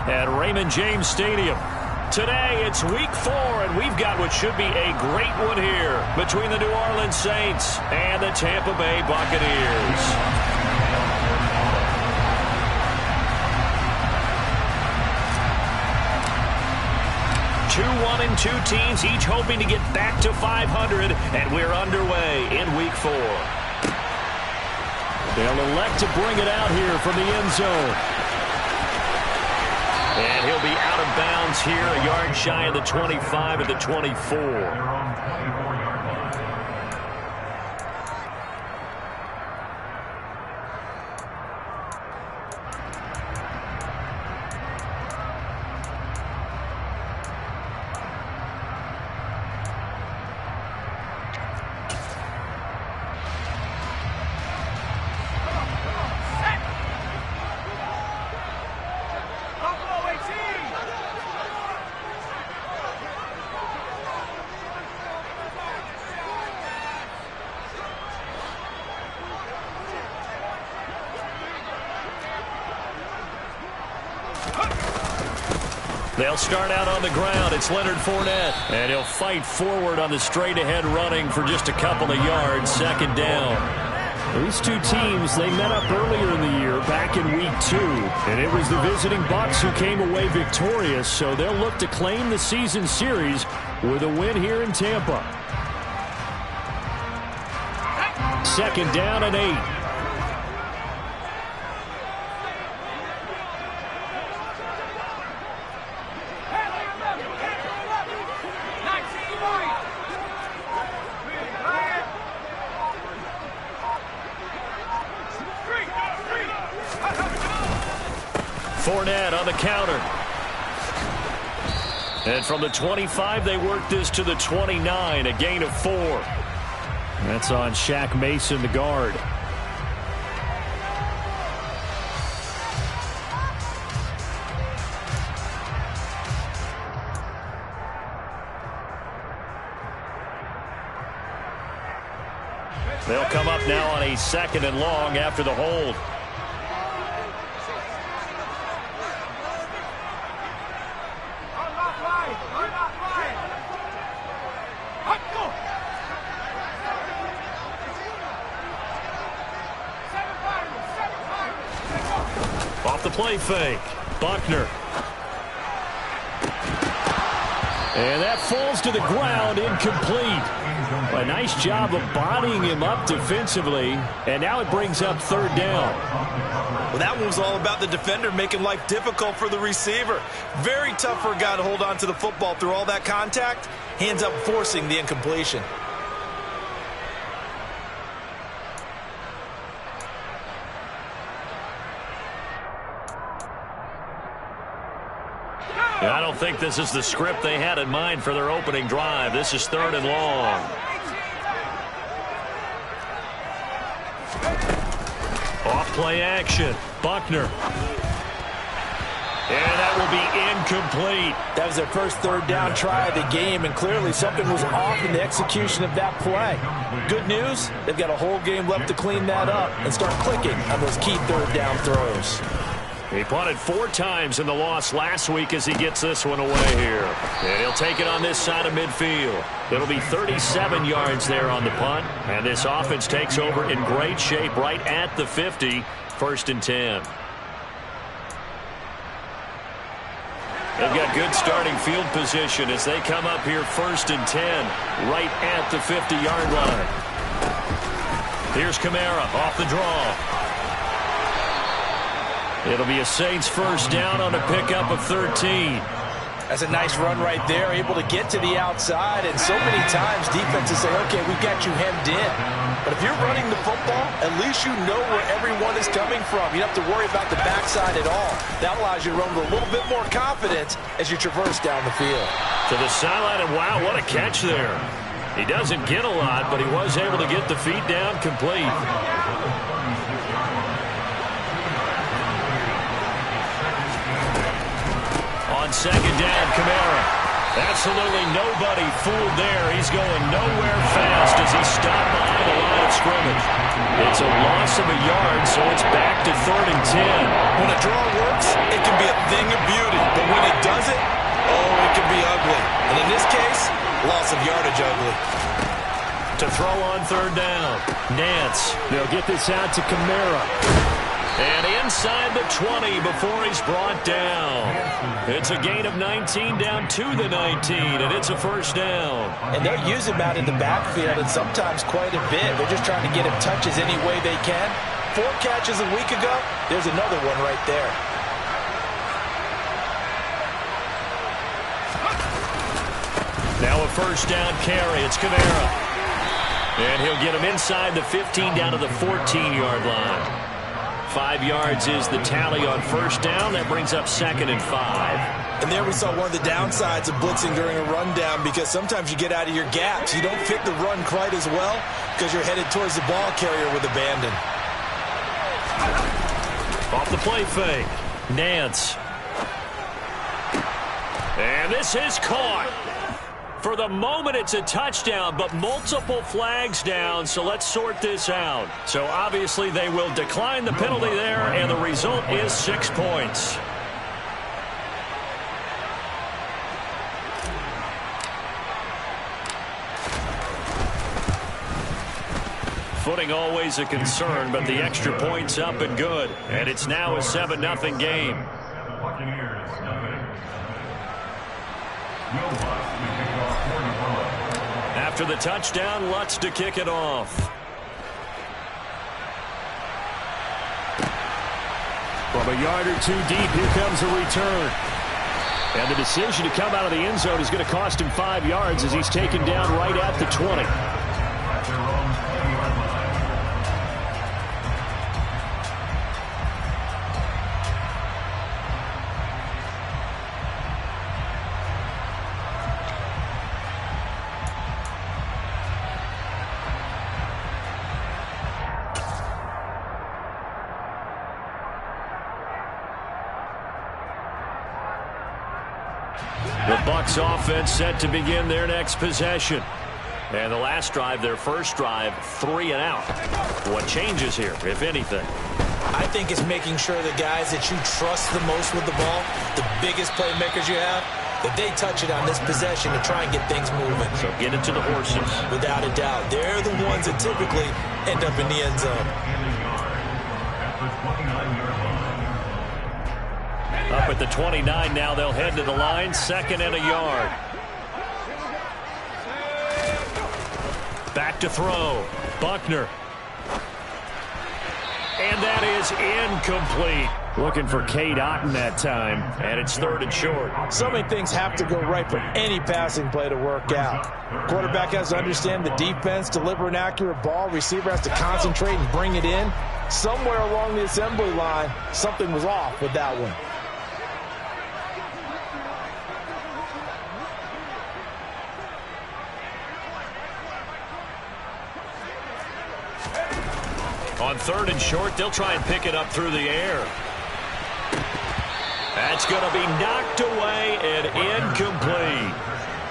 at Raymond James Stadium. Today, it's week 4, and we've got what should be a great one here between the New Orleans Saints and the Tampa Bay Buccaneers. 2-1-2 teams, each hoping to get back to 500, and we're underway in week 4. They'll elect to bring it out here from the end zone. And he'll be out of bounds here, a yard shy of the 25 at the 24. They'll start out on the ground. It's Leonard Fournette. And he'll fight forward on the straight-ahead running for just a couple of yards. Second down. These two teams, they met up earlier in the year, back in week 2. And it was the visiting Bucs who came away victorious. So they'll look to claim the season series with a win here in Tampa. Second down and 8. Fournette on the counter. And from the 25, they work this to the 29, a gain of 4. That's on Shaq Mason, the guard. They'll come up now on a 2nd and long after the hold. Off the play fake. Buckner. And that falls to the ground, incomplete. A nice job of bodying him up defensively, and now it brings up 3rd down. Well, that one was all about the defender making life difficult for the receiver. Very tough for a guy to hold on to the football through all that contact. Hands up, forcing the incompletion. I don't think this is the script they had in mind for their opening drive. This is 3rd and long. Off play action. Buckner. And that will be incomplete. That was their first 3rd down try of the game, and clearly something was off in the execution of that play. Good news, they've got a whole game left to clean that up and start clicking on those key 3rd down throws. He punted 4 times in the loss last week as he gets this one away here. And he'll take it on this side of midfield. It'll be 37 yards there on the punt. And this offense takes over in great shape right at the 50. 1st and 10. They've got good starting field position as they come up here 1st and 10 right at the 50-yard line. Here's Kamara off the draw. It'll be a Saints 1st down on a pickup of 13. That's a nice run right there, able to get to the outside, and so many times defenses say, okay, we've got you hemmed in. But if you're running the football, at least you know where everyone is coming from. You don't have to worry about the backside at all. That allows you to run with a little bit more confidence as you traverse down the field. To the sideline, and wow, what a catch there. He doesn't get a lot, but he was able to get the feet down complete. On 2nd down, Kamara. Absolutely nobody fooled there. He's going nowhere fast as he stopped behind the line of scrimmage. It's a loss of a yard, so it's back to 3rd and 10. When a draw works, it can be a thing of beauty. To throw on third down. Nance. They'll get this out to Kamara. And inside the 20 before he's brought down. It's a gain of 19 down to the 19, and it's a first down. And they'll use him out in the backfield, and sometimes quite a bit. They're just trying to get him touches any way they can. 4 catches a week ago. There's another one right there. Now a first down carry. It's Kamara. And he'll get him inside the 15 down to the 14-yard line. 5 yards is the tally on first down. That brings up 2nd and 5. And there we saw one of the downsides of blitzing during a rundown, because sometimes you get out of your gaps. You don't fit the run quite as well because you're headed towards the ball carrier with abandon. Off the play fake. Nance. And this is caught. For the moment, it's a touchdown, but multiple flags down, so let's sort this out. So obviously they will decline the penalty there, and the result is 6 points. Footing always a concern, but the extra point's up and good. And it's now a 7-0 game. After the touchdown, Lutz to kick it off. From a yard or 2 deep, here comes a return. And the decision to come out of the end zone is going to cost him 5 yards as he's taken down right at the 20. The Bucs offense set to begin their next possession. And the last drive, their first drive, 3 and out. What changes here, if anything? I think it's making sure the guys that you trust the most with the ball, the biggest playmakers you have, that they touch it on this possession to try and get things moving. So get it to the horses. Without a doubt. They're the ones that typically end up in the end zone. Up at the 29 now, they'll head to the line, 2nd and a yard. Back to throw. Buckner. And that is incomplete. Looking for Cade Otton that time, and it's 3rd and short. So many things have to go right for any passing play to work out. Quarterback has to understand the defense, deliver an accurate ball. Receiver has to concentrate and bring it in. Somewhere along the assembly line, something was off with that one. On 3rd and short, they'll try and pick it up through the air. That's going to be knocked away and incomplete.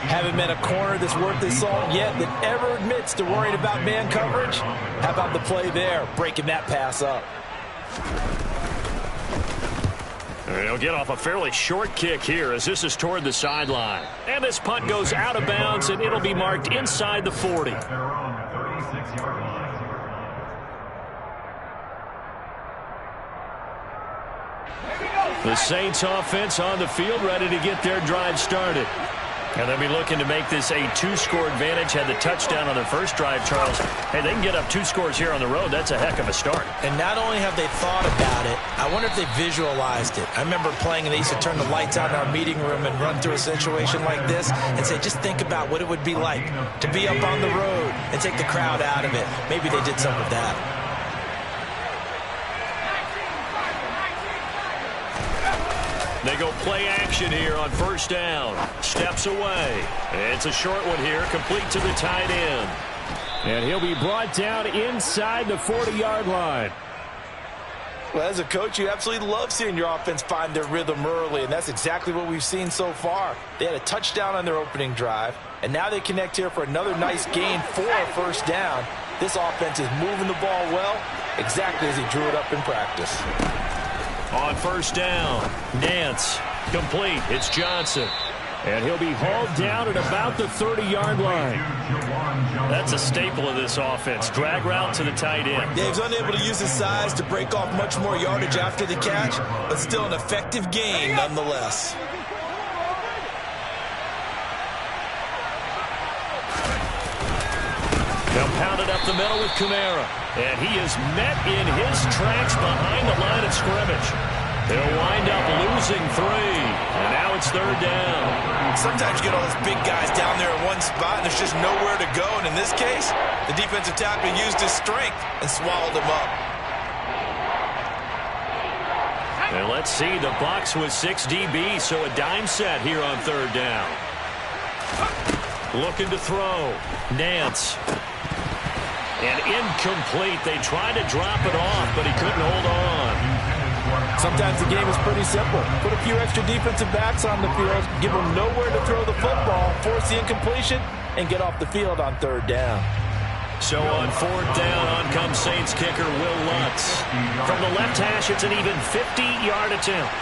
Haven't met a corner that's worth his salt yet that ever admits to worrying about man coverage. How about the play there, breaking that pass up? He'll get off a fairly short kick here as this is toward the sideline. And this punt goes out of bounds, and it'll be marked inside the 40. The Saints offense on the field, ready to get their drive started. And they'll be looking to make this a 2-score advantage. Had the touchdown on their first drive, Charles. Hey, they can get up 2 scores here on the road. That's a heck of a start. And not only have they thought about it, I wonder if they visualized it. I remember playing, and they used to turn the lights on in our meeting room and run through a situation like this and say, just think about what it would be like to be up on the road and take the crowd out of it. Maybe they did some of that. They go play action here on first down. Steps away. It's a short one here, complete to the tight end. And he'll be brought down inside the 40-yard line. Well, as a coach, you absolutely love seeing your offense find their rhythm early, and that's exactly what we've seen so far. They had a touchdown on their opening drive, and now they connect here for another nice gain for a first down. This offense is moving the ball well, exactly as he drew it up in practice. On first down, Nance, complete. It's Johnson. And he'll be hauled down at about the 30-yard line. That's a staple of this offense. Drag route to the tight end. Yeah, he's unable to use his size to break off much more yardage after the catch, but still an effective gain nonetheless. They'll pound it up the middle with Kamara. And he is met in his tracks behind the line of scrimmage. They'll wind up losing 3. And now it's 3rd down. Sometimes you get all those big guys down there in one spot, and there's just nowhere to go. And in this case, the defensive tackle used his strength and swallowed him up. And let's see, the Bucs with 6 DBs, so a dime set here on 3rd down. Looking to throw. Nance. And incomplete. They tried to drop it off, but he couldn't hold on. Sometimes the game is pretty simple. Put a few extra defensive backs on the field, give them nowhere to throw the football, force the incompletion, and get off the field on 3rd down. So on 4th down, on comes Saints kicker Will Lutz. From the left hash, it's an even 50-yard attempt.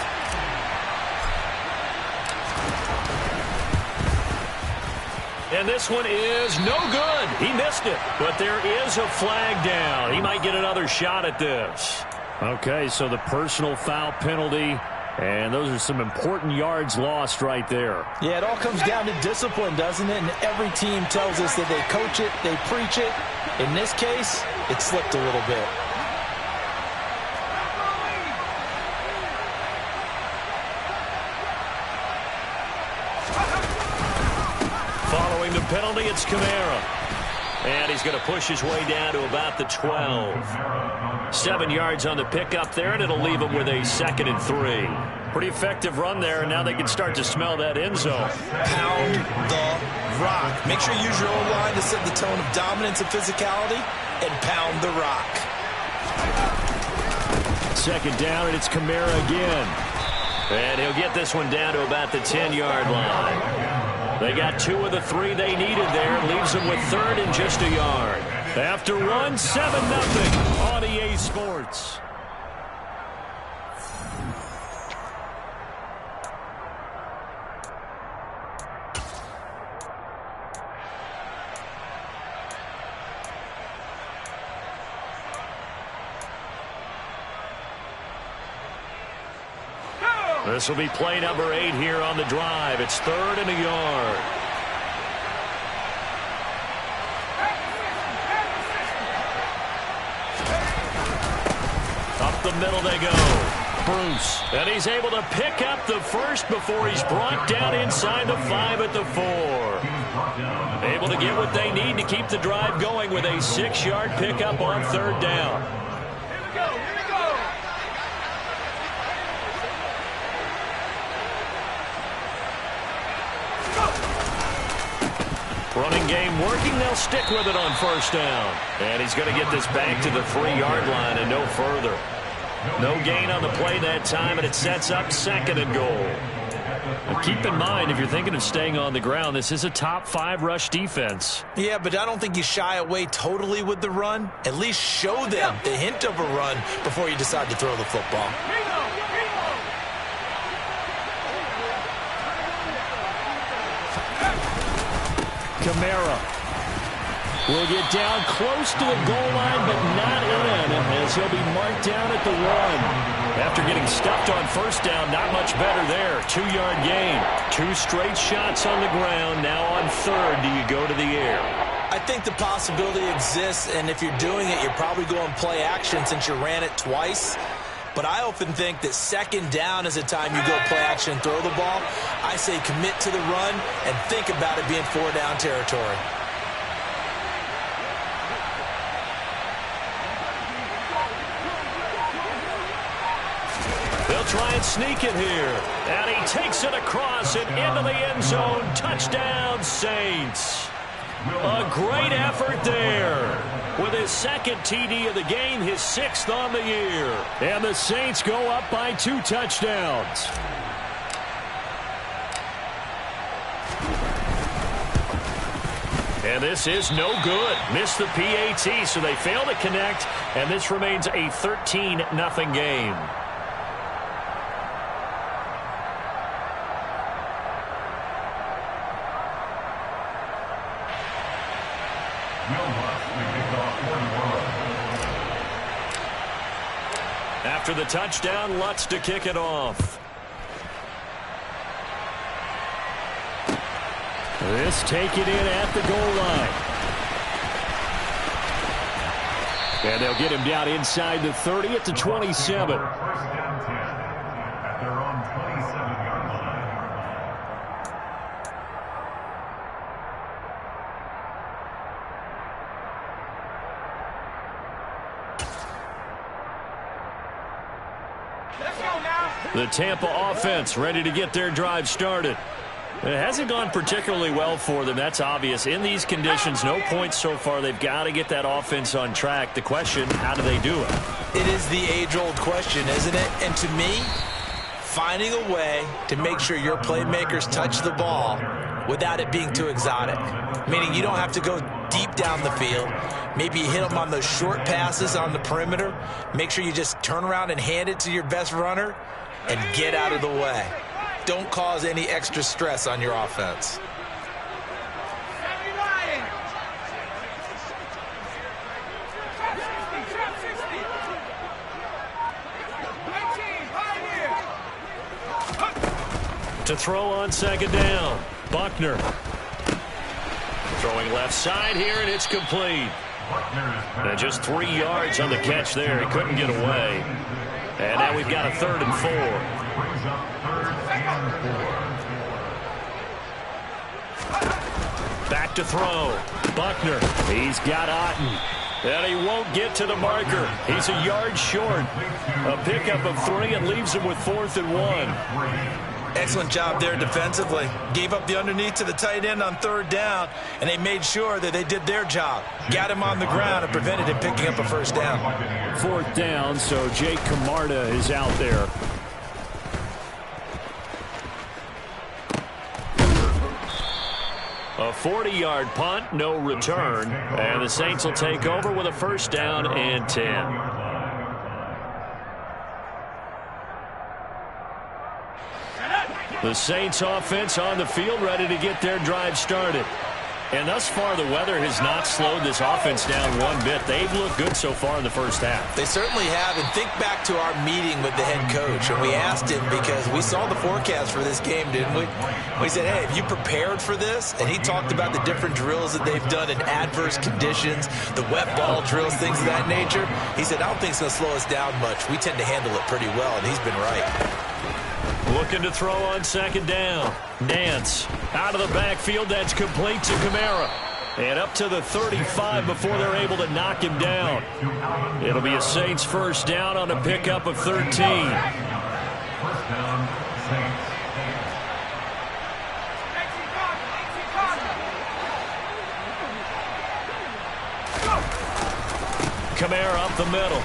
And this one is no good. He missed it. But there is a flag down. He might get another shot at this. Okay, so the personal foul penalty, and those are some important yards lost right there. Yeah, it all comes down to discipline, doesn't it? And every team tells us that they coach it, they preach it. In this case, it slipped a little bit. Following the penalty, it's Kamara. And he's going to push his way down to about the 12. 7 yards on the pickup there, and it'll leave him with a 2nd and 3. Pretty effective run there, and now they can start to smell that end zone. Pound the rock. Make sure you use your own line to set the tone of dominance and physicality, and pound the rock. 2nd down, and it's Kamara again. And he'll get this one down to about the 10-yard line. They got 2 of the 3 they needed there. Leaves them with 3rd and just a yard. After run, 7-0 on EA Sports. This will be play number 8 here on the drive. It's 3rd and a yard. Up the middle they go. Bruce. And he's able to pick up the first before he's brought down inside the 5 at the 4. Able to get what they need to keep the drive going with a 6-yard pickup on 3rd down. Running game working. They'll stick with it on 1st down. And he's going to get this back to the 3-yard line and no further. No gain on the play that time, and it sets up 2nd and goal. Now keep in mind, if you're thinking of staying on the ground, this is a top 5 rush defense. Yeah, but I don't think you shy away totally with the run. At least show them the hint of a run before you decide to throw the football. Kamara will get down close to the goal line, but not in, as he'll be marked down at the 1. After getting stuffed on 1st down, not much better there. 2-yard gain. 2 straight shots on the ground. Now on 3rd, do you go to the air? I think the possibility exists, and if you're doing it, you're probably going play action since you ran it twice. But I often think that 2nd down is a time you go play action and throw the ball. I say commit to the run and think about it being 4-down territory. They'll try and sneak it here. And he takes it across and into the end zone. Touchdown, Saints. A great effort there. With his 2nd TD of the game, his 6th on the year. And the Saints go up by 2 touchdowns. And this is no good. Missed the PAT, so they fail to connect. And this remains a 13-0 game. After the touchdown, Lutz to kick it off. This take it in at the goal line. And they'll get him down inside the 30 at the 27. The Tampa offense ready to get their drive started. It hasn't gone particularly well for them. That's obvious. In these conditions, no points so far. They've got to get that offense on track. The question, how do they do it? It is the age-old question, isn't it? And to me, finding a way to make sure your playmakers touch the ball without it being too exotic. Meaning you don't have to go deep down the field. Maybe you hit them on those short passes on the perimeter. Make sure you just turn around and hand it to your best runner and get out of the way. Don't cause any extra stress on your offense. To throw on second down, Buckner. Throwing left side here, and it's complete. And just 3 yards on the catch there. He couldn't get away. And now we've got a 3rd and 4. Back to throw. Buckner. He's got Otten. And he won't get to the marker. He's a yard short. A pickup of 3 and leaves him with 4th and 1. Excellent job there defensively. Gave up the underneath to the tight end on 3rd down, and they made sure that they did their job. Got him on the ground and prevented him picking up a 1st down. 4th down, so Jake Camarda is out there. A 40-yard punt, no return. And the Saints will take over with a 1st down and 10. The Saints offense on the field ready to get their drive started. And thus far, the weather has not slowed this offense down one bit. They've looked good so far in the first half. They certainly have. And think back to our meeting with the head coach. And we asked him, because we saw the forecast for this game, didn't we? We said, hey, have you prepared for this? And he talked about the different drills that they've done in adverse conditions, the wet ball drills, things of that nature. He said, I don't think it's going to slow us down much. We tend to handle it pretty well, and he's been right. Looking to throw on second down. Nance out of the backfield. That's complete to Kamara. And up to the 35 before they're able to knock him down. It'll be a Saints 1st down on a pickup of 13. Kamara up the middle.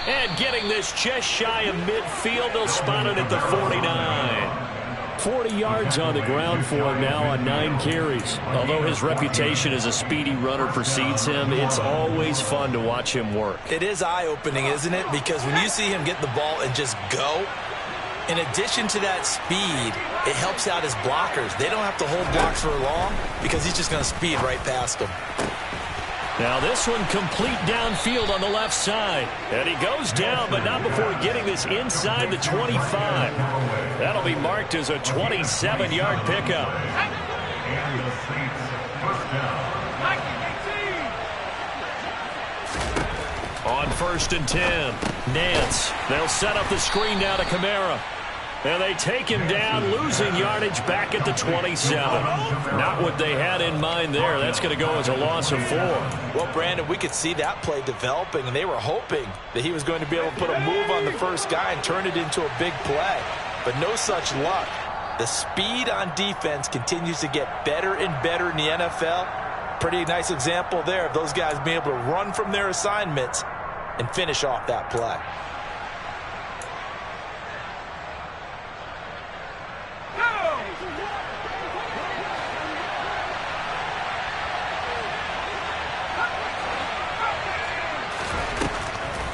And getting this just shy of midfield, they'll spot it at the 49. 40 yards on the ground for him now on 9 carries. Although his reputation as a speedy runner precedes him, it's always fun to watch him work. It is eye-opening, isn't it? Because when you see him get the ball and just go, in addition to that speed, it helps out his blockers. They don't have to hold blocks for long because he's just going to speed right past them. Now this one complete downfield on the left side. And he goes down, but not before getting this inside the 25. That'll be marked as a 27-yard pickup. On 1st and 10, Nance. They'll set up the screen now to Kamara. And they take him down, losing yardage back at the 27. Not what they had in mind there. That's going to go as a loss of 4. Well, Brandon, we could see that play developing, and they were hoping that he was going to be able to put a move on the first guy and turn it into a big play. But no such luck. The speed on defense continues to get better and better in the NFL. Pretty nice example there of those guys being able to run from their assignments and finish off that play.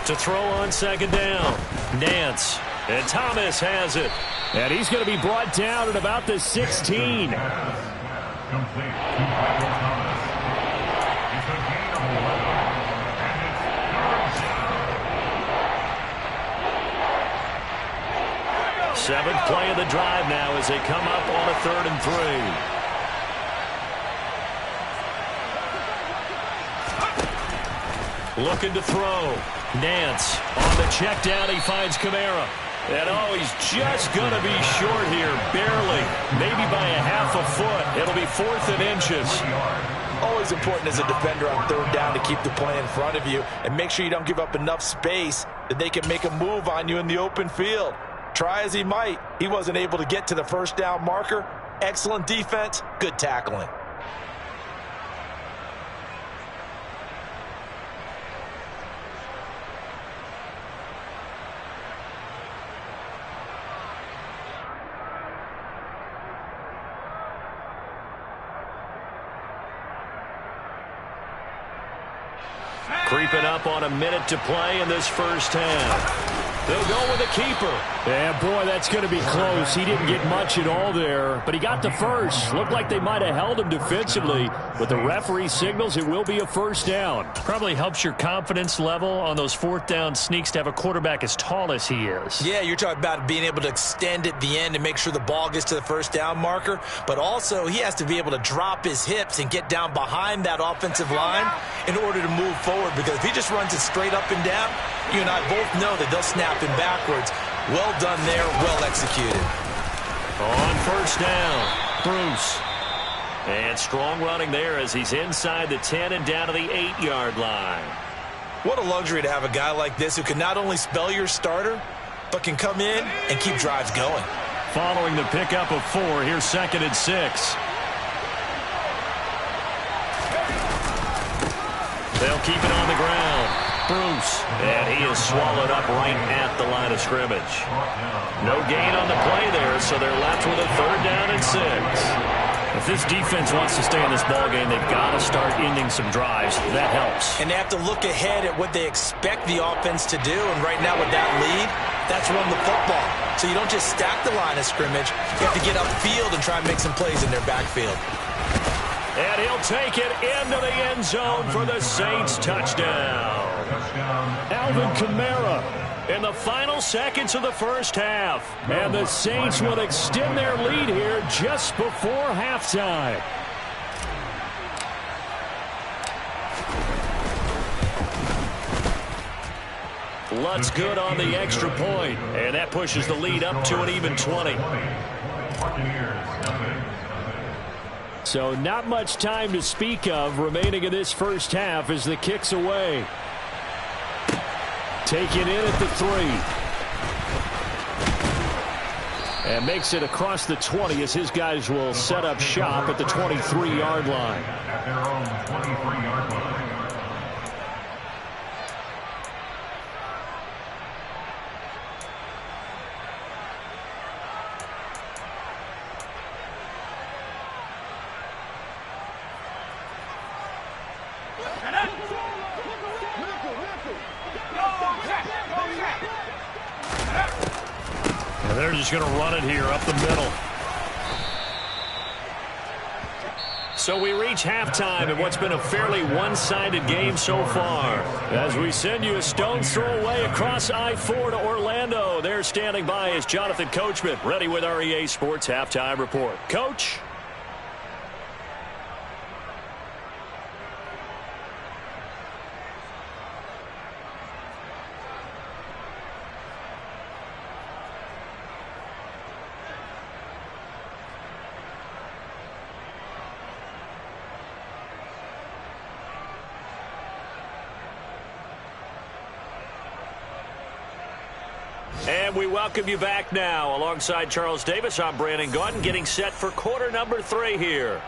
To throw on second down, Nance. And Thomas has it. And he's going to be brought down at about the 16. Seventh play of the drive now as they come up on a 3rd and 3. Looking to throw. Nance on the check down. He finds Kamara. And, oh, he's just going to be short here. Barely. Maybe by a half a foot. It'll be 4th and inches. Always important as a defender on 3rd down to keep the play in front of you and make sure you don't give up enough space that they can make a move on you in the open field. Try as he might, he wasn't able to get to the 1st down marker. Excellent defense, good tackling. Creeping up on a minute to play in this first half. They'll go with a keeper. Yeah, boy, that's going to be close. He didn't get much at all there, but he got the first. Looked like they might have held him defensively, but the referee signals it will be a 1st down. Probably helps your confidence level on those 4th down sneaks to have a quarterback as tall as he is. Yeah, you're talking about being able to extend at the end and make sure the ball gets to the 1st down marker, but also he has to be able to drop his hips and get down behind that offensive line in order to move forward, because if he just runs it straight up and down, you and I both know that they'll snap him backwards. Well done there, well executed. On 1st down, Bruce. And strong running there as he's inside the 10 and down to the 8-yard line. What a luxury to have a guy like this who can not only spell your starter, but can come in and keep drives going. Following the pickup of 4, here's 2nd and 6. They'll keep it on the ground. Bruce. And he is swallowed up right at the line of scrimmage. No gain on the play there, so they're left with a 3rd down and 6. If this defense wants to stay in this ballgame, they've got to start ending some drives. That helps. And they have to look ahead at what they expect the offense to do. And right now with that lead, that's run the football. So you don't just stack the line of scrimmage. You have to get upfield and try and make some plays in their backfield. And he'll take it into the end zone for the Saints touchdown. Alvin Kamara in the final seconds of the first half. And the Saints will extend their lead here just before halftime. Lutt's good on the extra point, and that pushes the lead up to an even 20. So not much time to speak of remaining in this first half as the kick's away. Taken in at the 3. And makes it across the 20 as his guys will set up shop at the 23-yard line. At their own 23-yard line. And they're just going to run it here up the middle. So we reach halftime in what's been a fairly one-sided game so far. As we send you a stone's throw away across I-4 to Orlando. There standing by is Jonathan Coachman, ready with our EA Sports Halftime Report. Coach? And we welcome you back now. Alongside Charles Davis, I'm Brandon Gaudin, getting set for quarter number 3 here.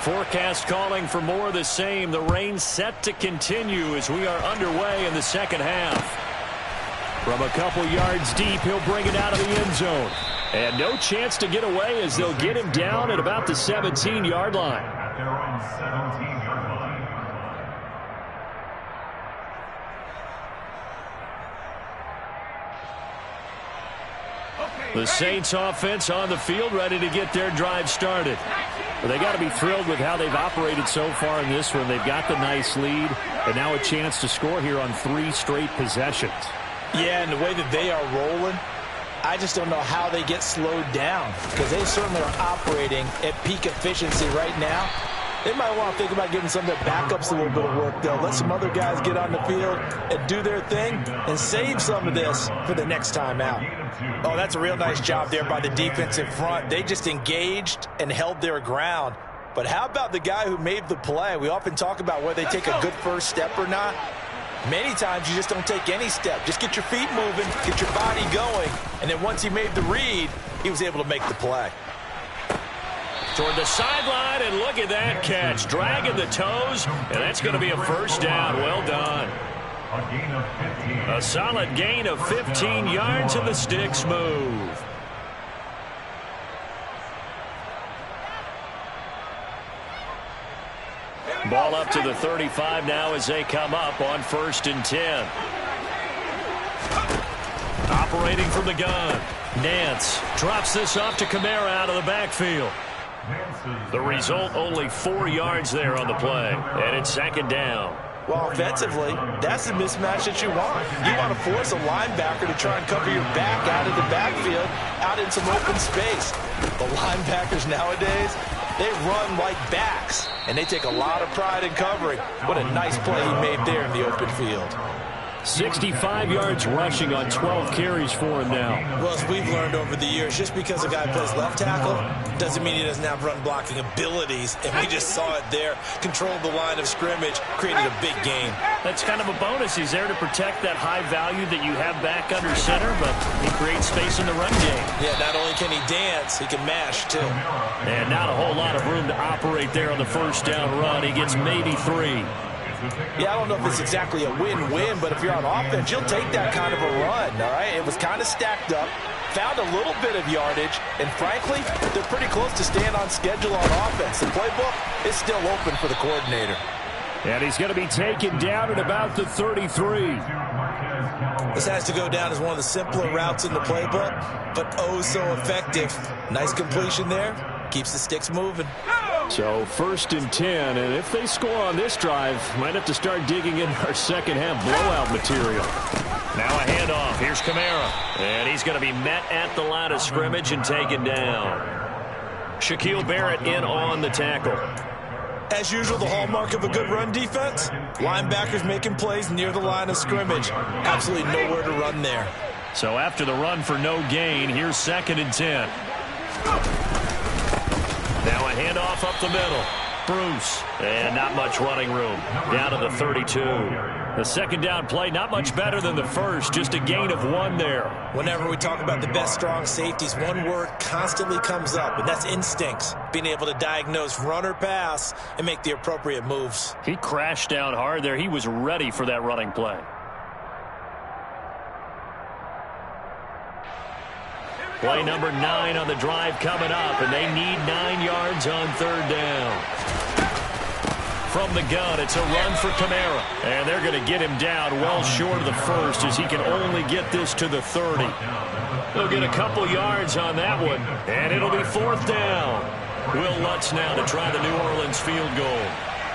Forecast calling for more of the same. The rain set to continue as we are underway in the second half. From a couple yards deep, he'll bring it out of the end zone. And no chance to get away as they'll get him down at about the 17-yard line. At their own 17-yard line. Okay, The Saints offense on the field, ready to get their drive started. Well, they got to be thrilled with how they've operated so far in this one. They've got the nice lead, and now a chance to score here on 3 straight possessions. Yeah, and the way that they are rolling, I just don't know how they get slowed down, because they certainly are operating at peak efficiency right now. They might want to think about giving some of their backups a little bit of work, though. Let some other guys get on the field and do their thing and save some of this for the next time out. Oh, that's a real nice job there by the defense in front. They just engaged and held their ground. But how about the guy who made the play? We often talk about whether they take a good first step or not. Many times you just don't take any step. Just get your feet moving, get your body going, and then once he made the read, he was able to make the play. Toward the sideline, and look at that catch. Dragging the toes, and that's going to be a first down. Well done. A gain of 15. A solid gain of 15 yards, and the sticks move. Ball up to the 35 now as they come up on 1st and 10. Operating from the gun. Nance drops this off to Kamara out of the backfield. The result, only 4 yards there on the play, and it's 2nd down. Well, offensively, that's the mismatch that you want. You want to force a linebacker to try and cover your back out of the backfield, out in some open space. The linebackers nowadays, they run like backs, and they take a lot of pride in covering. What a nice play he made there in the open field. 65 yards rushing on 12 carries for him now. Well, as we've learned over the years, just because a guy plays left tackle doesn't mean he doesn't have run-blocking abilities, and we just saw it there. Controlled the line of scrimmage, created a big game. That's kind of a bonus. He's there to protect that high value that you have back under center, but he creates space in the run game. Yeah, not only can he dance, he can mash, too. And not a whole lot of room to operate there on the first down run. He gets maybe 3. Yeah, I don't know if it's exactly a win-win, but if you're on offense, you'll take that kind of a run, all right? It was kind of stacked up, found a little bit of yardage, and frankly, they're pretty close to staying on schedule on offense. The playbook is still open for the coordinator. And he's going to be taken down at about the 33. This has to go down as one of the simpler routes in the playbook, but oh so effective. Nice completion there. Keeps the sticks moving. So 1st and 10, and if they score on this drive, might have to start digging in our second half blowout material. Now a handoff. Here's Kamara. And he's going to be met at the line of scrimmage and taken down. Shaquille Barrett in on the tackle. As usual, the hallmark of a good run defense, linebackers making plays near the line of scrimmage. Absolutely nowhere to run there. So after the run for no gain, here's 2nd and 10. Now a handoff up the middle. Bruce. And not much running room. Down to the 32. The 2nd down play, not much better than the first. Just a gain of 1 there. Whenever we talk about the best strong safeties, one word constantly comes up, and that's instincts. Being able to diagnose run or pass and make the appropriate moves. He crashed down hard there. He was ready for that running play. Play number 9 on the drive coming up, and they need 9 yards on 3rd down. From the gun, it's a run for Kamara, and they're going to get him down well short of the first as he can only get this to the 30. They'll get a couple yards on that one, and it'll be 4th down. Will Lutz now to try the New Orleans field goal.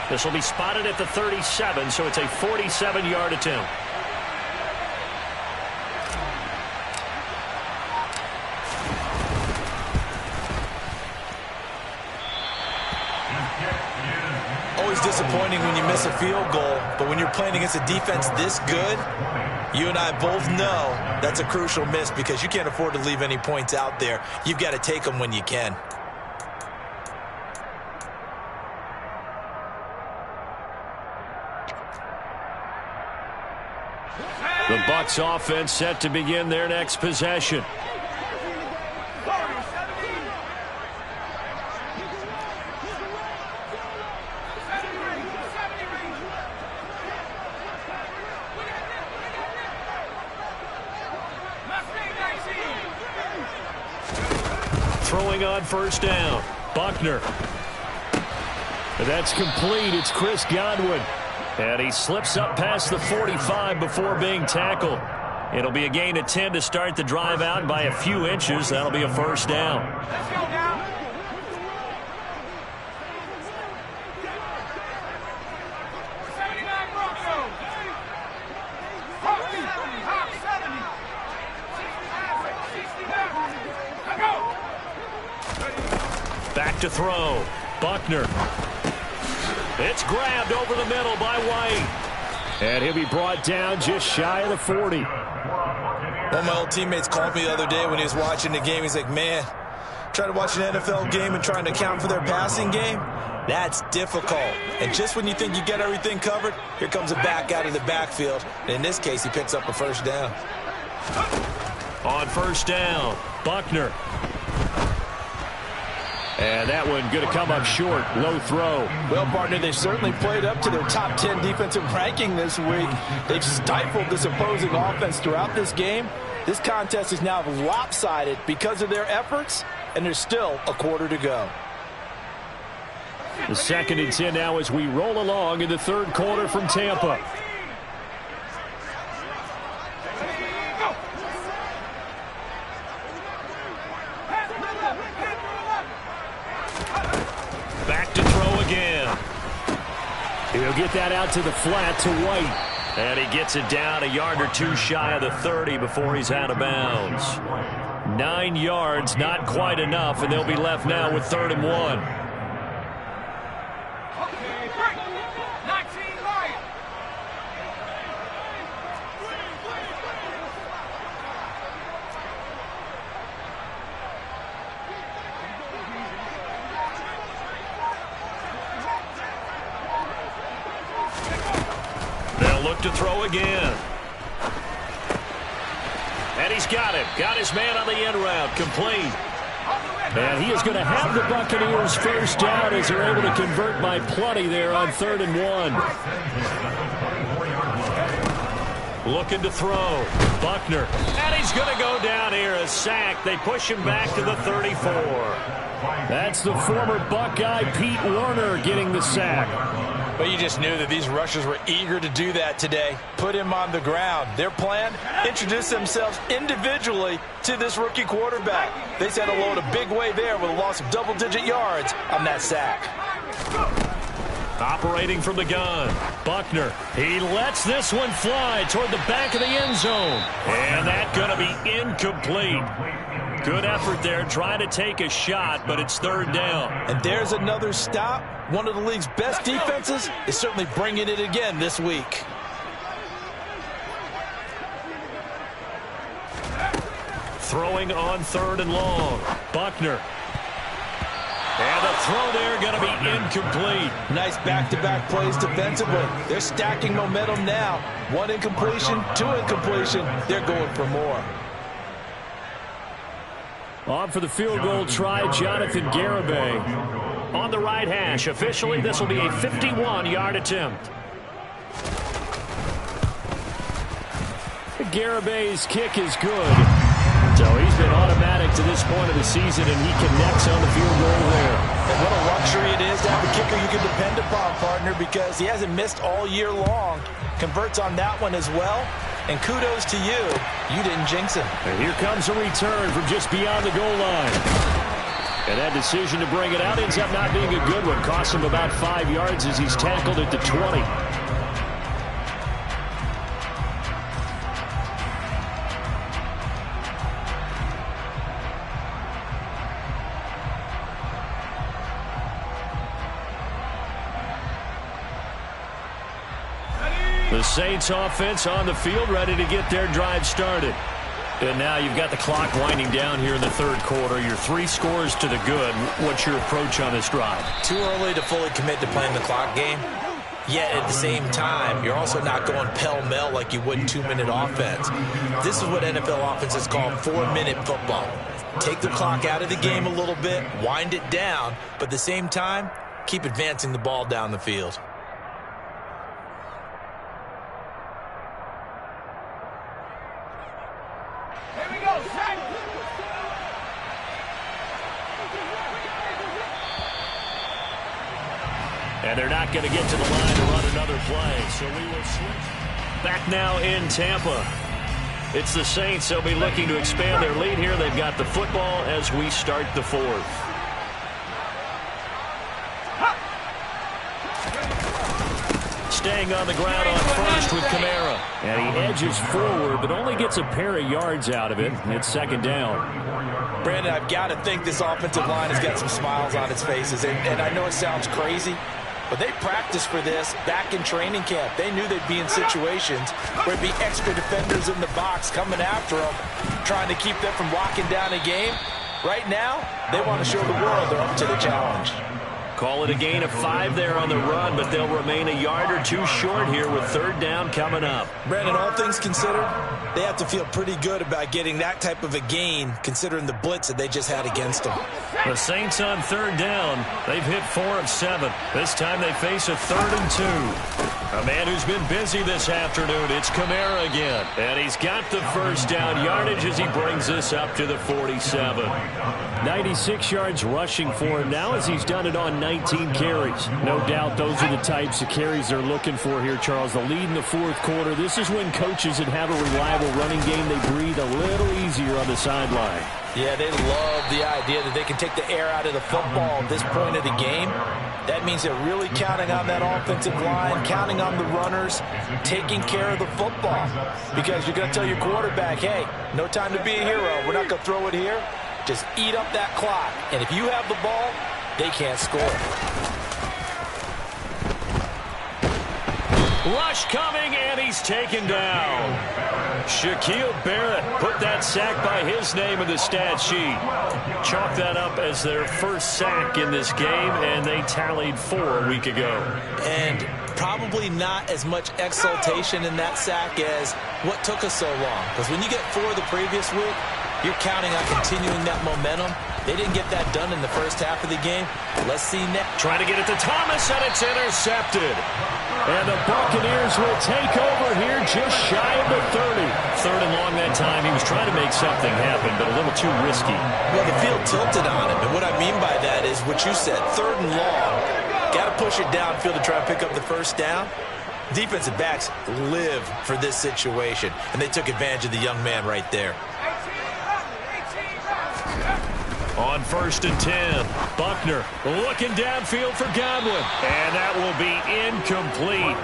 This will be spotted at the 37, so it's a 47-yard attempt. Always disappointing when you miss a field goal, but when you're playing against a defense this good, you and I both know that's a crucial miss because you can't afford to leave any points out there. You've got to take them when you can. The Bucs offense set to begin their next possession. Throwing on 1st down. Buckner. That's complete. It's Chris Godwin. And he slips up past the 45 before being tackled. It'll be a gain of 10 to start the drive out by a few inches. That'll be a first down. Let's go now. Back to throw. Buckner. It's grabbed over the middle by White. And he'll be brought down just shy of the 40. One of my old teammates called me the other day when he was watching the game. He's like, man, trying to watch an NFL game and trying to account for their passing game, that's difficult. And just when you think you get everything covered, here comes a back out of the backfield. And in this case, he picks up a first down. On first down, Buckner. And that one going to come up short. Low throw. Well, partner, they've certainly played up to their top 10 defensive ranking this week. They've stifled this opposing offense throughout this game. This contest is now lopsided because of their efforts, and there's still a quarter to go. The 2nd and 10 now as we roll along in the third quarter from Tampa. Back to throw again. He'll get that out to the flat to White. And he gets it down a yard or two shy of the 30 before he's out of bounds. 9 yards, not quite enough, and they'll be left now with 3rd and 1. Look to throw again. And he's got him. Got his man on the end route. Complete. And he is going to have the Buccaneers first down as they're able to convert by plenty there on 3rd and 1. Looking to throw. Buckner. And he's going to go down here. A sack. They push him back to the 34. That's the former Buckeye Pete Werner getting the sack. But you just knew that these rushers were eager to do that today. Put him on the ground. Their plan, introduce themselves individually to this rookie quarterback. They said hello in a big way there with a loss of double-digit yards on that sack. Operating from the gun, Buckner. He lets this one fly toward the back of the end zone. And that's going to be incomplete. Good effort there, trying to take a shot, but it's 3rd down. And there's another stop. One of the league's best defenses is certainly bringing it again this week. Throwing on 3rd and long. Buckner. And the throw there going to be incomplete. Nice back-to-back plays defensively. They're stacking momentum now. 1 incompletion, 2 incompletion. They're going for more. On for the field goal try, Jonathan Garibay. On the right hash. Officially, this will be a 51-yard attempt. Garibay's kick is good. So he's been automatic to this point of the season, and he connects on the field goal there. And what a luxury it is to have a kicker you can depend upon, partner, because he hasn't missed all year long. Converts on that one as well. And kudos to you. You didn't jinx him. And here comes a return from just beyond the goal line. And that decision to bring it out ends up not being a good one. Costs him about 5 yards as he's tackled at the 20. The Saints offense on the field, ready to get their drive started. And now you've got the clock winding down here in the third quarter. Your 3 scores to the good. What's your approach on this drive? Too early to fully commit to playing the clock game. Yet at the same time, you're also not going pell-mell like you would in 2-minute offense. This is what NFL offenses call 4-minute football. Take the clock out of the game a little bit, wind it down, but at the same time, keep advancing the ball down the field. And they're not going to get to the line to run another play, so we will switch. Back now in Tampa. It's the Saints. They'll be looking to expand their lead here. They've got the football as we start the fourth. Staying on the ground on first with Kamara. And he edges forward, but only gets a pair of yards out of it. It's second down. Brandon, I've got to think this offensive line has got some smiles on its faces. And I know it sounds crazy, but they practiced for this back in training camp. They knew they'd be in situations where there'd be extra defenders in the box coming after them, trying to keep them from locking down a game. Right now, they want to show the world they're up to the challenge. Call it a gain of 5 there on the run, but they'll remain a yard or two short here with third down coming up. Brandon, all things considered, they have to feel pretty good about getting that type of a gain, considering the blitz that they just had against them. The Saints on third down. They've hit 4 of 7. This time they face a 3rd and 2. A man who's been busy this afternoon. It's Kamara again. And he's got the first down yardage as he brings this up to the 47. 96 yards rushing for him now as he's done it on 19 carries. No doubt those are the types of carries they're looking for here, Charles. The lead in the fourth quarter. This is when coaches that have a reliable running game, they breathe a little easier on the sideline. Yeah, they love the idea that they can take the air out of the football at this point of the game. That means they're really counting on that offensive line, counting on the runners, taking care of the football. Because you're going to tell your quarterback, hey, no time to be a hero. We're not going to throw it here. Just eat up that clock. And if you have the ball, they can't score. Rush coming, and he's taken down. Shaquille Barrett put that sack by his name in the stat sheet. Chalk that up as their first sack in this game, and they tallied 4 a week ago. And probably not as much exultation in that sack as what took us so long. Because when you get 4 the previous week, you're counting on continuing that momentum. They didn't get that done in the first half of the game. Let's see next. Trying to get it to Thomas, and it's intercepted. And the Buccaneers will take over here just shy of the 30. 3rd and long that time. He was trying to make something happen, but a little too risky. Well, the field tilted on him, and what I mean by that is what you said, 3rd and long. Got to push it downfield to try and pick up the first down. Defensive backs live for this situation, and they took advantage of the young man right there. On 1st and 10, Buckner looking downfield for Godwin. And that will be incomplete.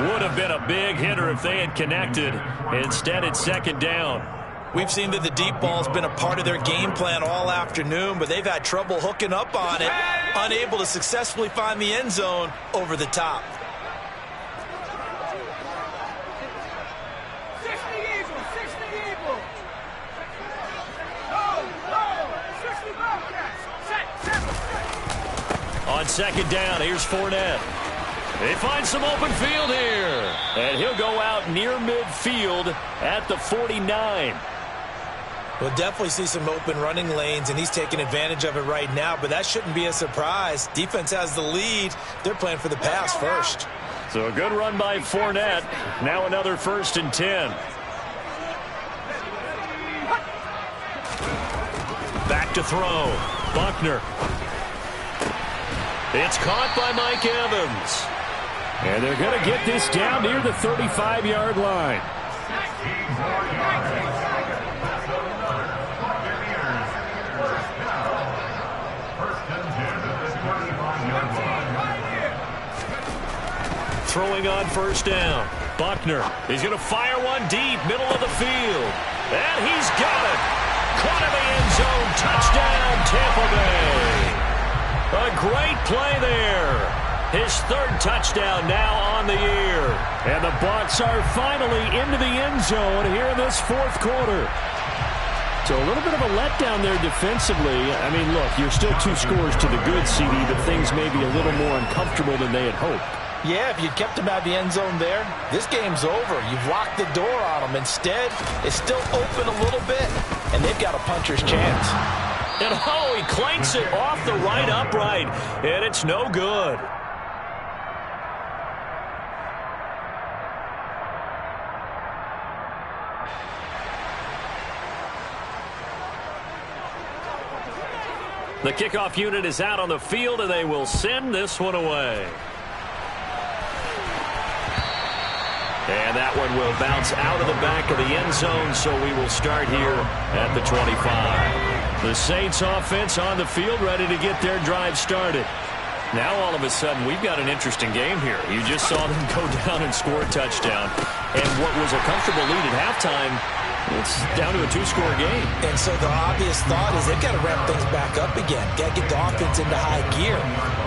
Would have been a big hitter if they had connected. Instead, it's 2nd down. We've seen that the deep ball's been a part of their game plan all afternoon, but they've had trouble hooking up on it, unable to successfully find the end zone over the top. On 2nd down, here's Fournette. They find some open field here. And he'll go out near midfield at the 49. We'll definitely see some open running lanes, and he's taking advantage of it right now, but that shouldn't be a surprise. Defense has the lead. They're playing for the pass first. So a good run by Fournette. Now another 1st and 10. Back to throw. Buckner. It's caught by Mike Evans. And they're going to get this down near the 35-yard line. Throwing on 1st down. Buckner. He's going to fire one deep, middle of the field. And he's got it. Caught in the end zone. Touchdown, Tampa Bay. A great play there. His 3rd touchdown now on the year. And the Bucs are finally into the end zone here in this 4th quarter. So a little bit of a letdown there defensively. I mean, look, you're still 2 scores to the good, CD, but things may be a little more uncomfortable than they had hoped. Yeah, if you'd kept him out of the end zone there, this game's over. You've locked the door on him. Instead, it's still open a little bit, and they've got a puncher's chance. And oh, he clanks it off the right upright, and it's no good. The kickoff unit is out on the field, and they will send this one away. And that one will bounce out of the back of the end zone, so we will start here at the 25. The Saints offense on the field, ready to get their drive started. Now all of a sudden we've got an interesting game here. You just saw them go down and score a touchdown. And what was a comfortable lead at halftime, it's down to a two-score game. And so the obvious thought is they've got to ramp things back up again. Got to get the offense into high gear.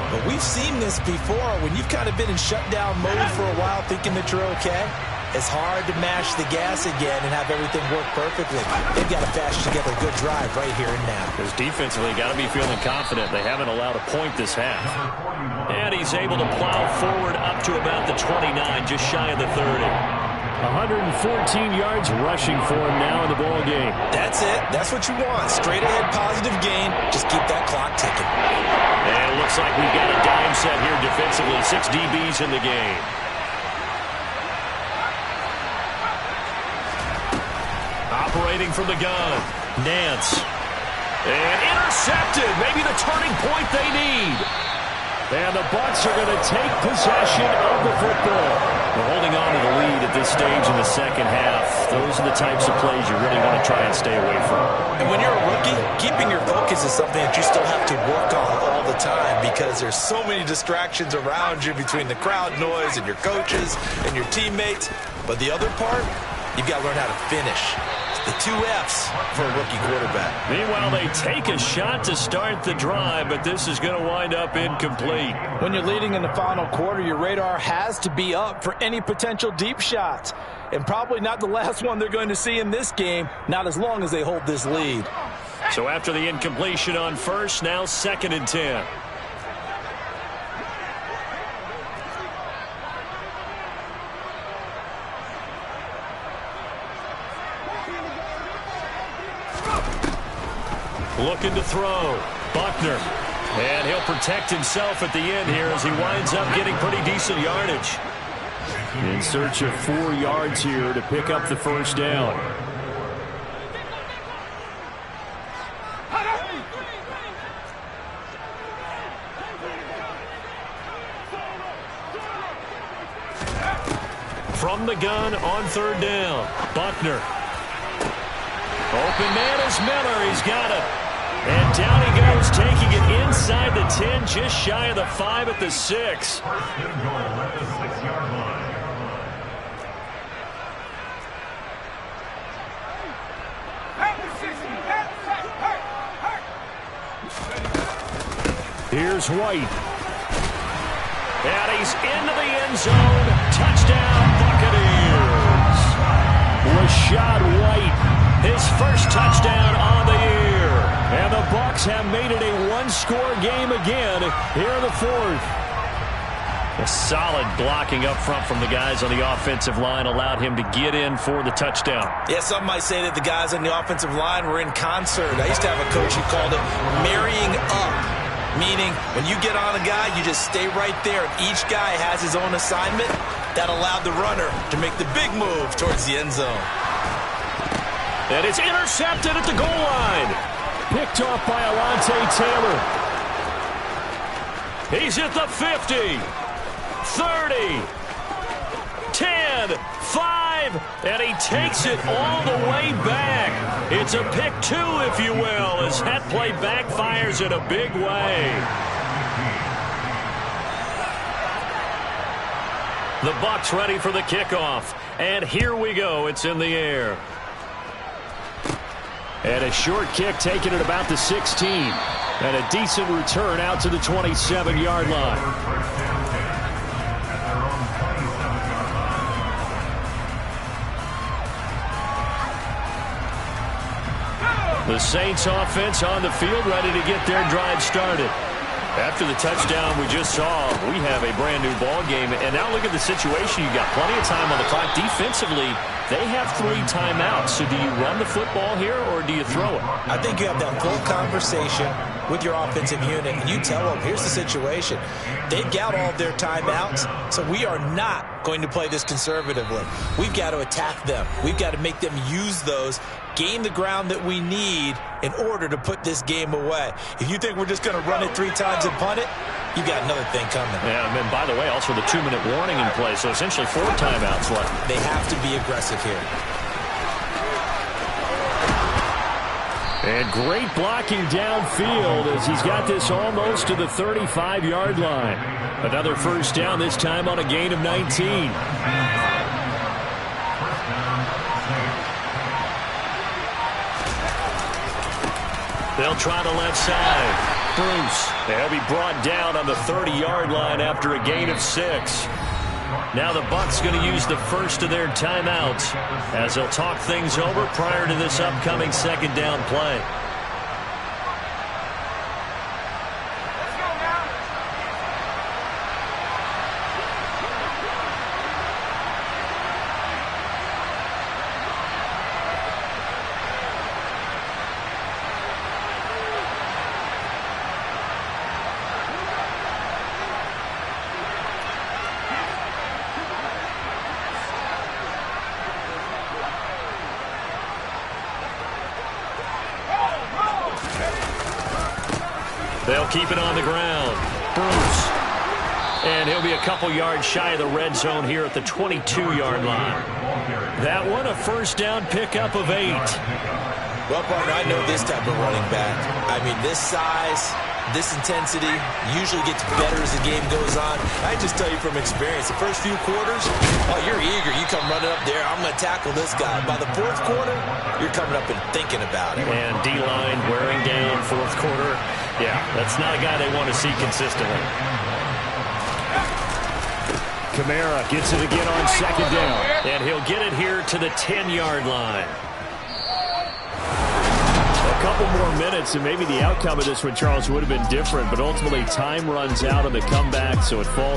But we've seen this before. When you've kind of been in shutdown mode for a while thinking that you're okay, it's hard to mash the gas again and have everything work perfectly. They've got to patch together a good drive right here and now. Because defensively, got to be feeling confident. They haven't allowed a point this half. And he's able to plow forward up to about the 29, just shy of the 30. 114 yards rushing for him now in the ball game. That's it. That's what you want. Straight ahead positive gain. Just keep that clock ticking. And it looks like we've got a dime set here defensively. 6 DBs in the game. Operating from the gun. Nance. And intercepted. Maybe the turning point they need. And the Bucs are going to take possession of the football. We're holding on to the lead at this stage in the second half. Those are the types of plays you really want to try and stay away from. And when you're a rookie, keeping your focus is something that you still have to work on all the time because there's so many distractions around you between the crowd noise and your coaches and your teammates. But the other part, you've got to learn how to finish. The 2 F's for a rookie quarterback. Meanwhile, they take a shot to start the drive, but this is going to wind up incomplete. When you're leading in the final quarter, your radar has to be up for any potential deep shots. And probably not the last one they're going to see in this game, not as long as they hold this lead. So after the incompletion on first, now 2nd and 10. Looking to throw. Buckner. And he'll protect himself at the end here as he winds up getting pretty decent yardage. In search of 4 yards here to pick up the first down. From the gun on 3rd down. Buckner. Open man is Miller. He's got it. And down he goes, taking it inside the 10, just shy of the 5 at the 6. Here's White. And he's into the end zone. Touchdown, Buccaneers. Rashad White, his first touchdown on the year. And the Bucs have made it a one-score game again here in the 4th. A solid blocking up front from the guys on the offensive line allowed him to get in for the touchdown. Yeah, some might say that the guys on the offensive line were in concert. I used to have a coach who called it marrying up, meaning when you get on a guy, you just stay right there. Each guy has his own assignment. That allowed the runner to make the big move towards the end zone. And it's intercepted at the goal line. Picked off by Alontae Taylor. He's at the 50, 30, 10, 5, and he takes it all the way back. It's a pick 2, if you will, as that play backfires in a big way. The Bucs ready for the kickoff, and here we go. It's in the air. And a short kick taken at about the 16. And a decent return out to the 27-yard line. The Saints offense on the field ready to get their drive started. After the touchdown we just saw, we have a brand new ball game. And now look at the situation. You got plenty of time on the clock. Defensively, they have 3 timeouts. So do you run the football here or do you throw it? I think you have that full conversation with your offensive unit, and you tell them, here's the situation. They've got all of their timeouts, so we are not going to play this conservatively. We've got to attack them. We've got to make them use those, gain the ground that we need in order to put this game away. If you think we're just going to run it 3 times and punt it, you got another thing coming. Yeah, and then, by the way, also the 2-minute warning in play, so essentially 4 timeouts left. They have to be aggressive here. And great blocking downfield as he's got this almost to the 35-yard line. Another first down, this time on a gain of 19. They'll try the left side. Bruce. They'll be brought down on the 30-yard line after a gain of 6. Now the Bucs going to use the first of their timeouts as they'll talk things over prior to this upcoming second down play. They'll keep it on the ground. Bruce. And he'll be a couple yards shy of the red zone here at the 22-yard line. That one, a first down pickup of 8. Well, partner, I know this type of running back. I mean, this size, this intensity usually gets better as the game goes on. I just tell you from experience, the first few quarters, oh, you're eager. You come running up there, I'm going to tackle this guy. By the fourth quarter, you're coming up and thinking about it. And D-line wearing down fourth quarter. Yeah, that's not a guy they want to see consistently. Kamara gets it again on second down. And he'll get it here to the 10-yard line. A couple more minutes, and maybe the outcome of this one, Charles, would have been different, but ultimately time runs out on the comeback, so it falls